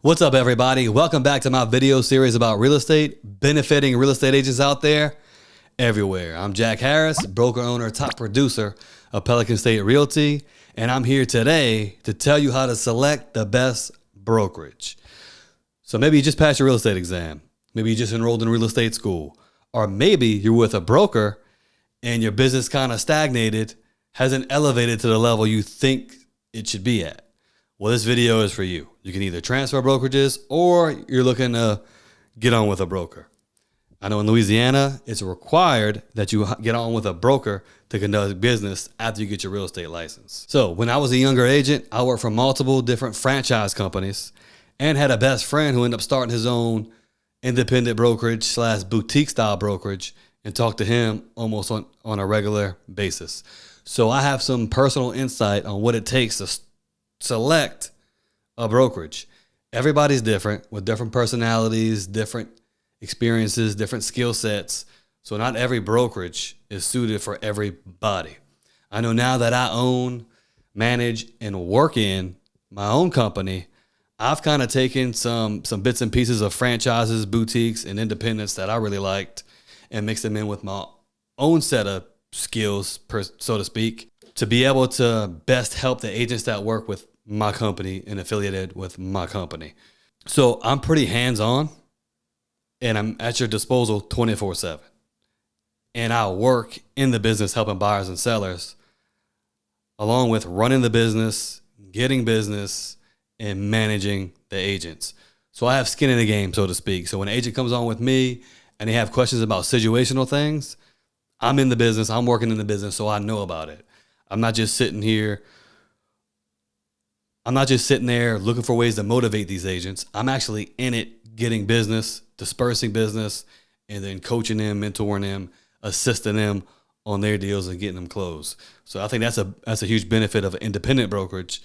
What's up, everybody? Welcome back to my video series about real estate, benefiting real estate agents out there everywhere. I'm Jack Harris, broker owner, top producer of Pelican State Realty, and I'm here today to tell you how to select the best brokerage. So maybe you just passed your real estate exam. Maybe you just enrolled in real estate school. Or maybe you're with a broker and your business kind of stagnated, hasn't elevated to the level you think it should be at. Well, this video is for you. You can either transfer brokerages or you're looking to get on with a broker. I know in Louisiana, it's required that you get on with a broker to conduct business after you get your real estate license. So when I was a younger agent, I worked for multiple different franchise companies and had a best friend who ended up starting his own independent brokerage / boutique style brokerage, and talked to him almost on a regular basis. So I have some personal insight on what it takes to select a brokerage. Everybody's different with different personalities, different experiences, different skill sets. So not every brokerage is suited for everybody. I know now that I own, manage, and work in my own company, I've kind of taken some bits and pieces of franchises, boutiques, and independents that I really liked and mixed them in with my own set of skills, so to speak, to be able to best help the agents that work with my company and affiliated with my company. So I'm pretty hands-on and I'm at your disposal 24/7. And I work in the business helping buyers and sellers, along with running the business, getting business, and managing the agents. So I have skin in the game, so to speak. So when an agent comes on with me and they have questions about situational things, I'm in the business, I'm working in the business, so I know about it. I'm not just sitting there looking for ways to motivate these agents. I'm actually in it, getting business, dispersing business, and then coaching them, mentoring them, assisting them on their deals and getting them closed. So I think that's a huge benefit of an independent brokerage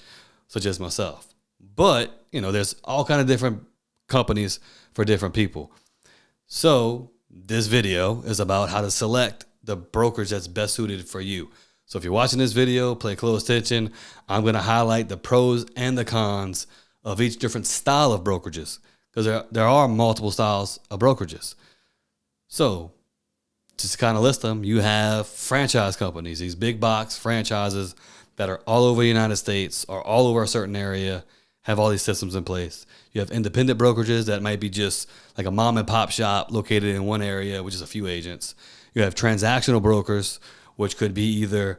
such as myself. But, there's all kind of different companies for different people. So this video is about how to select the brokerage that's best suited for you. So if you're watching this video, pay close attention. I'm going to highlight the pros and the cons of each different style of brokerages, because there are multiple styles of brokerages. So just to kind of list them, you have franchise companies, these big box franchises that are all over the United States or all over a certain area, have all these systems in place. You have independent brokerages that might be just like a mom and pop shop located in one area with just a few agents. You have transactional brokers, which could be either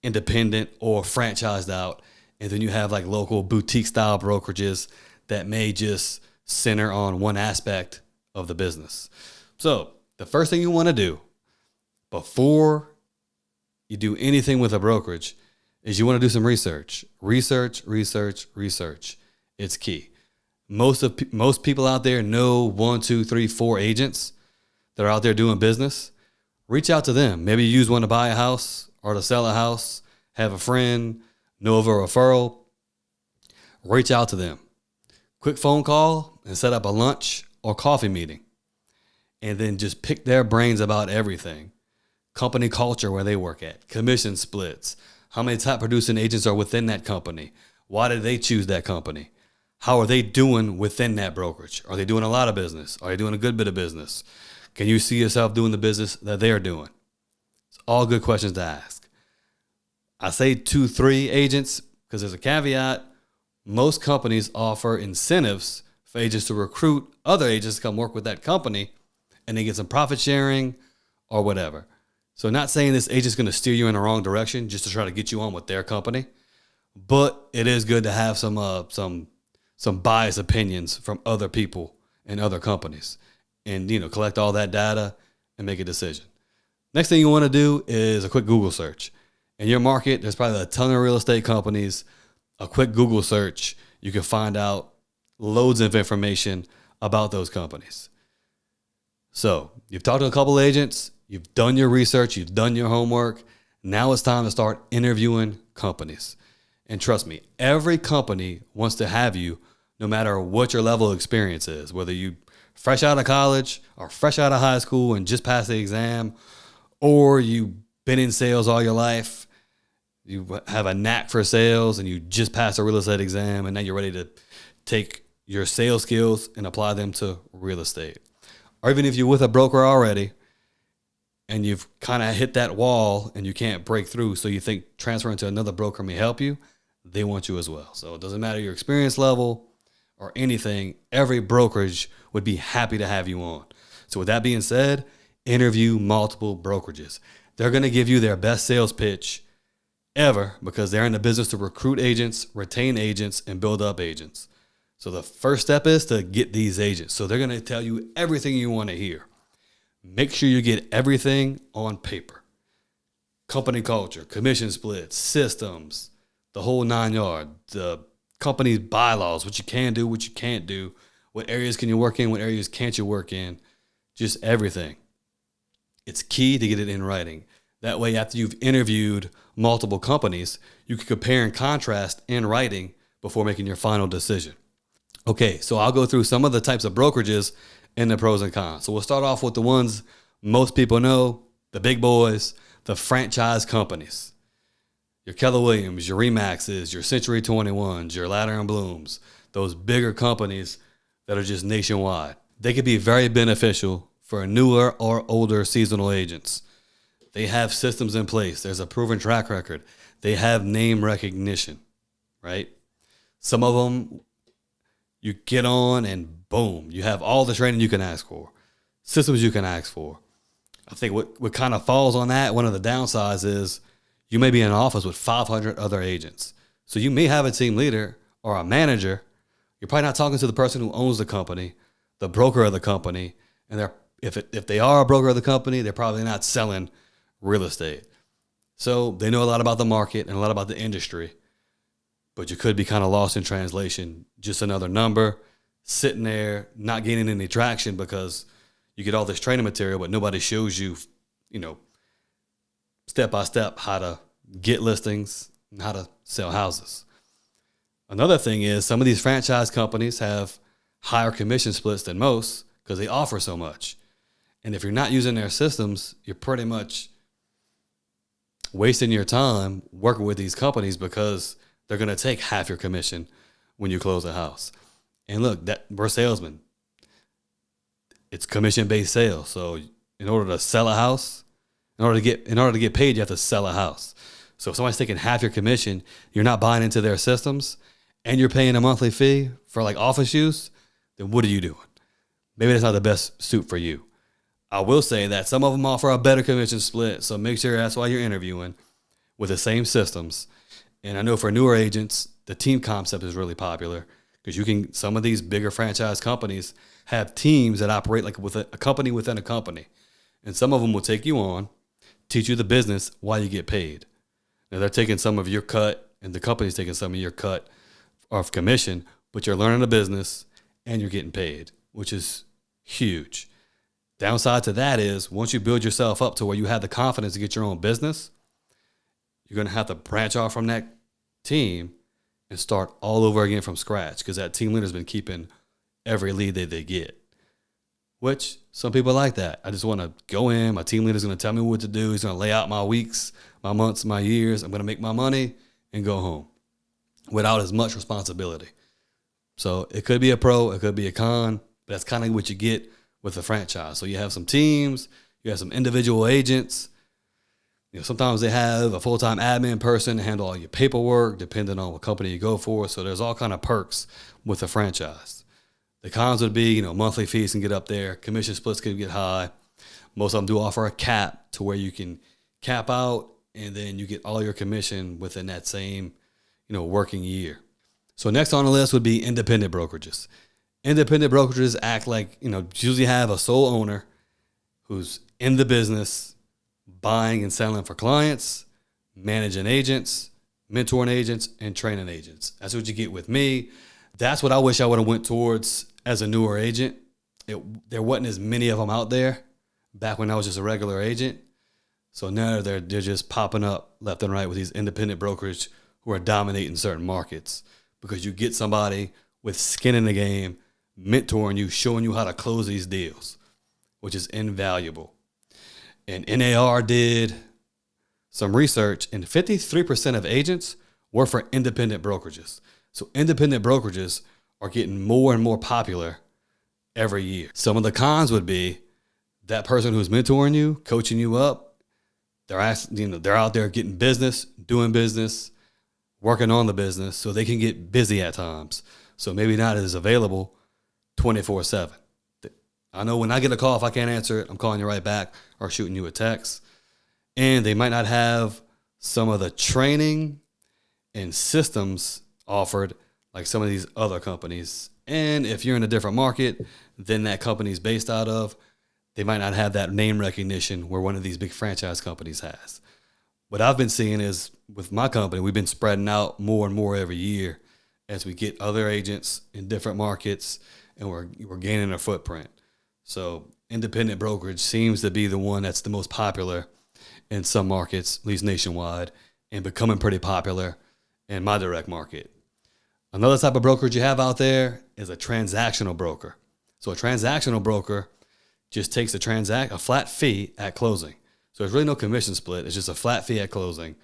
independent or franchised out. And then you have like local boutique style brokerages that may just center on one aspect of the business. So the first thing you want to do before you do anything with a brokerage is you want to do some research. Research. It's key. Most people out there know 1, 2, 3, 4 agents that are out there doing business. Reach out to them. Maybe you use one to buy a house or to sell a house, have a friend, know of a referral. Reach out to them. Quick phone call and set up a lunch or coffee meeting. And then just pick their brains about everything. Company culture where they work at, commission splits, how many top producing agents are within that company, why did they choose that company, how are they doing within that brokerage, are they doing a lot of business, are they doing a good bit of business, can you see yourself doing the business that they're doing? It's all good questions to ask. I say 2, 3 agents because there's a caveat. Most companies offer incentives for agents to recruit other agents to come work with that company and they get some profit sharing or whatever. So not saying this agent's going to steer you in the wrong direction just to try to get you on with their company, but it is good to have some biased opinions from other people and other companies, and collect all that data and make a decision. Next thing you want to do is a quick Google search. In your market, there's probably a ton of real estate companies. A quick Google search, you can find out loads of information about those companies. So you've talked to a couple agents, you've done your research, you've done your homework. Now it's time to start interviewing companies. And trust me, every company wants to have you no matter what your level of experience is, whether you fresh out of college or fresh out of high school and just passed the exam, or you've been in sales all your life, you have a knack for sales and you just passed a real estate exam and now you're ready to take your sales skills and apply them to real estate. Or even if you're with a broker already and you've kind of hit that wall and you can't break through, so you think transferring to another broker may help you, they want you as well. So it doesn't matter your experience level or anything, every brokerage would be happy to have you on. So with that being said, interview multiple brokerages. They're going to give you their best sales pitch ever because they're in the business to recruit agents, retain agents, and build up agents. So the first step is to get these agents. So they're going to tell you everything you want to hear. Make sure you get everything on paper. Company culture, commission splits, systems, the whole 9 yards, the company's bylaws, what you can do, what you can't do, what areas can you work in, what areas can't you work in, just everything. It's key to get it in writing. That way, after you've interviewed multiple companies, you can compare and contrast in writing before making your final decision. Okay, so I'll go through some of the types of brokerages and the pros and cons. So we'll start off with the ones most people know, the big boys, the franchise companies. Your Keller Williams, your Remaxes, your Century 21s, your Ladder & Blooms, those bigger companies that are just nationwide. They could be very beneficial for newer or older seasonal agents. They have systems in place. There's a proven track record. They have name recognition, right? Some of them, you get on and boom, you have all the training you can ask for, systems you can ask for. I think what kind of falls on that, one of the downsides is you may be in an office with 500 other agents. So you may have a team leader or a manager. You're probably not talking to the person who owns the company, the broker of the company, and if they are a broker of the company, they're probably not selling real estate. So they know a lot about the market and a lot about the industry, but you could be kind of lost in translation. Just another number sitting there, not gaining any traction because you get all this training material, but nobody shows you, step by step how to get listings and how to sell houses. Another thing is some of these franchise companies have higher commission splits than most because they offer so much. And if you're not using their systems, you're pretty much wasting your time working with these companies because they're going to take half your commission when you close a house. And look, we're salesmen. It's commission-based sales. So in order to sell a house, in order to get paid, you have to sell a house. So if somebody's taking half your commission, you're not buying into their systems, and you're paying a monthly fee for like office use, then what are you doing? Maybe that's not the best suit for you. I will say that some of them offer a better commission split, so make sure that's why you're interviewing with the same systems. And I know for newer agents, the team concept is really popular because some of these bigger franchise companies have teams that operate like with a company within a company. And some of them will take you on, teach you the business while you get paid. Now they're taking some of your cut and the company's taking some of your cut of commission, but you're learning the business and you're getting paid, which is huge. Downside to that is once you build yourself up to where you have the confidence to get your own business, you're going to have to branch off from that team and start all over again from scratch because that team leader's been keeping every lead that they get, which some people like that. I just want to go in. My team leader's going to tell me what to do. He's going to lay out my weeks, my months, my years. I'm going to make my money and go home without as much responsibility. So it could be a pro, it could be a con, but that's kind of what you get with a franchise. So you have some teams, you have some individual agents. Sometimes they have a full-time admin person to handle all your paperwork, depending on what company you go for. So there's all kind of perks with a franchise. The cons would be, monthly fees can get up there. Commission splits can get high. Most of them do offer a cap to where you can cap out and then you get all your commission within that same, working year. So next on the list would be independent brokerages. Independent brokerages act like, usually have a sole owner who's in the business, buying and selling for clients, managing agents, mentoring agents, and training agents. That's what you get with me. That's what I wish I would have went towards as a newer agent. There wasn't as many of them out there back when I was just a regular agent. So now they're just popping up left and right with these independent brokerage who are dominating certain markets because you get somebody with skin in the game, mentoring you, showing you how to close these deals, which is invaluable. And NAR did some research, and 53% of agents work for independent brokerages. So independent brokerages are getting more and more popular every year. Some of the cons would be that person who's mentoring you, coaching you up, they're out there getting business, doing business, working on the business, so they can get busy at times. So maybe not as available 24/7. I know when I get a call, if I can't answer it, I'm calling you right back or shooting you a text. And they might not have some of the training and systems offered like some of these other companies. And if you're in a different market than that company's based out of, they might not have that name recognition where one of these big franchise companies has. What I've been seeing is with my company, we've been spreading out more and more every year as we get other agents in different markets, and we're gaining a footprint. So independent brokerage seems to be the one that's the most popular in some markets, at least nationwide, and becoming pretty popular in my direct market. Another type of brokerage you have out there is a transactional broker. So a transactional broker just takes a flat fee at closing. So there's really no commission split. It's just a flat fee at closing,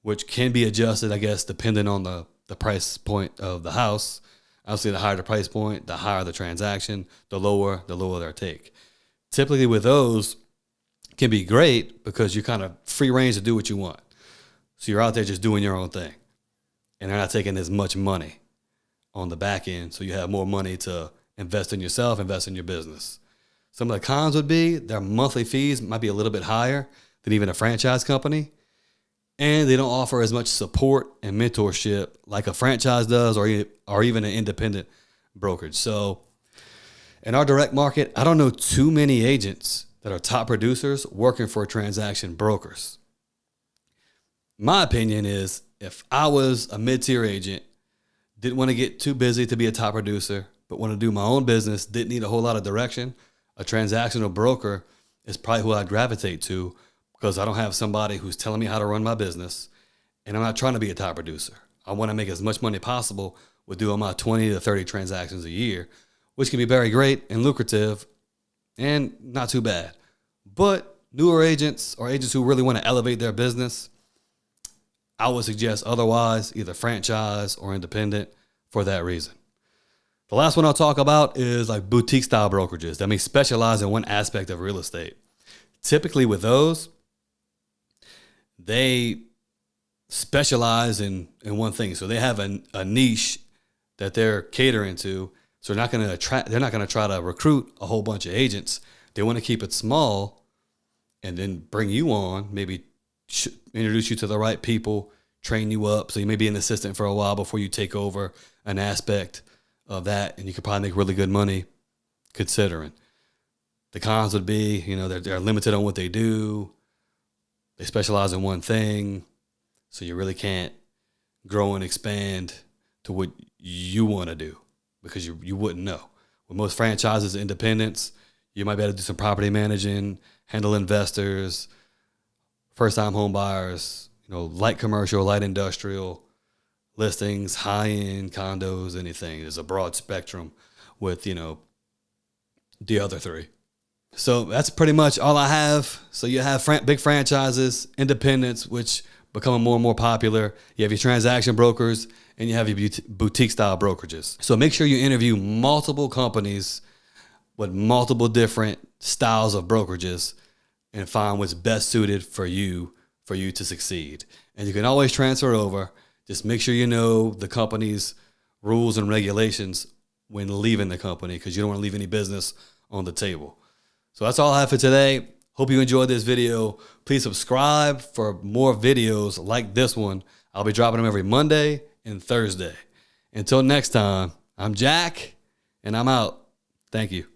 which can be adjusted, I guess, depending on the price point of the house. Obviously, the higher the price point, the higher the transaction, the lower their take. Typically with those can be great because you're kind of free range to do what you want. So you're out there just doing your own thing. And they're not taking as much money on the back end. So you have more money to invest in yourself, invest in your business. Some of the cons would be their monthly fees might be a little bit higher than even a franchise company. And they don't offer as much support and mentorship like a franchise does or even an independent brokerage. So in our direct market, I don't know too many agents that are top producers working for transaction brokers. My opinion is if I was a mid-tier agent, didn't want to get too busy to be a top producer, but want to do my own business, didn't need a whole lot of direction, a transactional broker is probably who I'd gravitate to because I don't have somebody who's telling me how to run my business, and I'm not trying to be a top producer. I want to make as much money possible with doing my 20 to 30 transactions a year, which can be very great and lucrative and not too bad. But newer agents or agents who really want to elevate their business, I would suggest otherwise, either franchise or independent for that reason. The last one I'll talk about is like boutique style brokerages that may specialize in one aspect of real estate. Typically with those, they specialize in one thing. So they have a niche that they're catering to. So they're not going to try to recruit a whole bunch of agents. They want to keep it small and then bring you on, maybe introduce you to the right people, train you up. So you may be an assistant for a while before you take over an aspect of that. And you could probably make really good money considering. The cons would be, they're limited on what they do. They specialize in one thing. So you really can't grow and expand to what you want to do because you wouldn't know. With most franchises and independents, you might be able to do some property managing, handle investors, first-time home buyers, light commercial, light industrial, listings, high-end condos, anything. There's a broad spectrum with, the other three. So that's pretty much all I have. So you have big franchises, independents, which becoming more and more popular. You have your transaction brokers, and you have your boutique-style brokerages. So make sure you interview multiple companies with multiple different styles of brokerages and find what's best suited for you to succeed. And you can always transfer over. Just make sure you know the company's rules and regulations when leaving the company because you don't want to leave any business on the table. So that's all I have for today. Hope you enjoyed this video. Please subscribe for more videos like this one. I'll be dropping them every Monday and Thursday. Until next time, I'm Jack, and I'm out. Thank you.